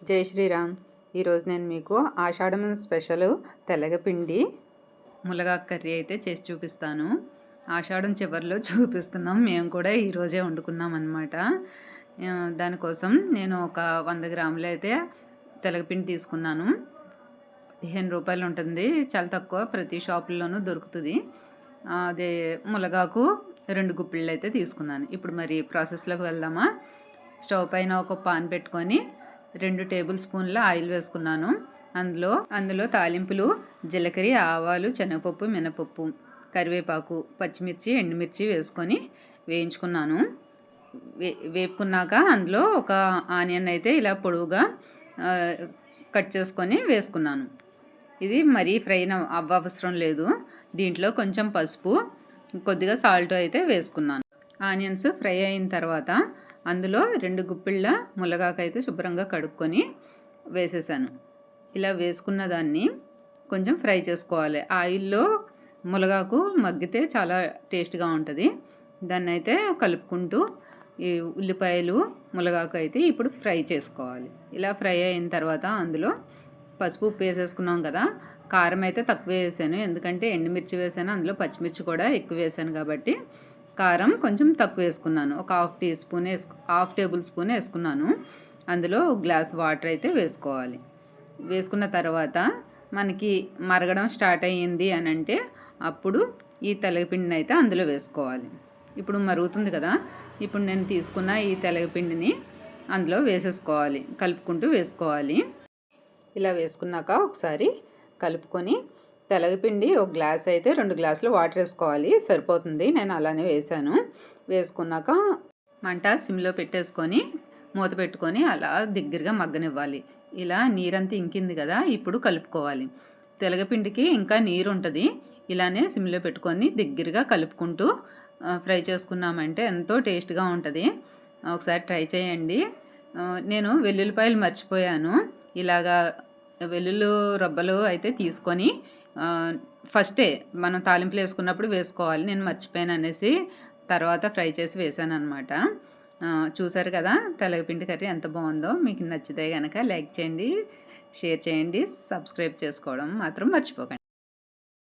జై శ్రీరామ్. ఈరోజు నేను మీకు ఆషాఢం స్పెషల్ తెలగపిండి ములగాకు కర్రీ అయితే చేసి చూపిస్తాను. ఆషాఢం చివరిలో చూపిస్తున్నాం. మేము కూడా ఈరోజే వండుకున్నాం అన్నమాట. దానికోసం నేను ఒక 100 గ్రాములు అయితే తెలగపిండి తీసుకున్నాను. 15 రూపాయలు ఉంటుంది, చాలా తక్కువ, ప్రతి షాపుల్లోనూ దొరుకుతుంది. అదే ములగాకు 2 గుప్పిళ్ళు అయితే తీసుకున్నాను. ఇప్పుడు మరి ప్రాసెస్లోకి వెళ్దామా. స్టవ్ పైన ఒక పాన్ పెట్టుకొని 2 టేబుల్ స్పూన్ల ఆయిల్ వేసుకున్నాను. అందులో తాలింపులు జీలకర్ర, ఆవాలు, శనగపప్పు, మినపప్పు, కరివేపాకు, పచ్చిమిర్చి, ఎండుమిర్చి వేసుకొని వేయించుకున్నాను. వేపుకున్నాక అందులో ఒక ఆనియన్ అయితే ఇలా పొడవుగా కట్ చేసుకొని వేసుకున్నాను. ఇది మరీ ఫ్రై అవ్వవసరం లేదు. దీంట్లో కొంచెం పసుపు, కొద్దిగా సాల్ట్ అయితే వేసుకున్నాను. ఆనియన్స్ ఫ్రై అయిన తర్వాత అందులో 2 గుప్పిళ్ళ ములగాకు అయితే శుభ్రంగా కడుక్కొని వేసేసాను. ఇలా వేసుకున్న దాన్ని కొంచెం ఫ్రై చేసుకోవాలి. ఆయిల్లో ములగాకు మగ్గితే చాలా టేస్ట్గా ఉంటుంది. దాన్ని అయితే కలుపుకుంటూ ఈ ఉల్లిపాయలు, ములగాకు అయితే ఇప్పుడు ఫ్రై చేసుకోవాలి. ఇలా ఫ్రై అయిన తర్వాత అందులో పసుపు, ఉప్పు వేసేసుకున్నాం కదా. కారం అయితే తక్కువ వేసాను, ఎందుకంటే ఎండుమిర్చి వేసాను, అందులో పచ్చిమిర్చి కూడా ఎక్కువ వేసాను కాబట్టి కారం కొంచెం తక్కువ వేసుకున్నాను. ఒక హాఫ్ టేబుల్ స్పూన్ వేసుకున్నాను. అందులో గ్లాస్ వాటర్ అయితే వేసుకోవాలి. వేసుకున్న తర్వాత మనకి మరగడం స్టార్ట్ అయ్యింది అని అంటే అప్పుడు ఈ తెలగపిండిని అయితే అందులో వేసుకోవాలి. ఇప్పుడు మరుగుతుంది కదా. ఇప్పుడు నేను తీసుకున్న ఈ తెలగపిండిని అందులో వేసేసుకోవాలి, కలుపుకుంటూ వేసుకోవాలి. ఇలా వేసుకున్నాక ఒకసారి కలుపుకొని తెలగపిండి ఒక గ్లాస్ అయితే 2 గ్లాసులు వాటర్ వేసుకోవాలి, సరిపోతుంది. నేను అలానే వేసాను. వేసుకున్నాక మంట సిమ్లో పెట్టేసుకొని మూత పెట్టుకొని అలా దగ్గరగా మగ్గనివ్వాలి. ఇలా నీరంతా ఇంకింది కదా, ఇప్పుడు కలుపుకోవాలి. తెలగపిండికి ఇంకా నీరు ఉంటుంది. ఇలానే సిమ్లో పెట్టుకొని దగ్గరగా కలుపుకుంటూ ఫ్రై చేసుకున్నామంటే ఎంతో టేస్ట్గా ఉంటుంది. ఒకసారి ట్రై చేయండి. నేను వెల్లుల్లిపాయలు మర్చిపోయాను. ఇలాగా వెల్లుల్లి రబ్బలు అయితే తీసుకొని ఫస్టే మనం తాలింపులు వేసుకున్నప్పుడు వేసుకోవాలి. నేను మర్చిపోయాను అనేసి తర్వాత ఫ్రై చేసి వేసాను అనమాట. చూసారు కదా తెలగపిండి కర్రీ ఎంత బాగుందో. మీకు నచ్చితే కనుక లైక్ చేయండి, షేర్ చేయండి, సబ్స్క్రైబ్ చేసుకోవడం మాత్రం మర్చిపోకండి.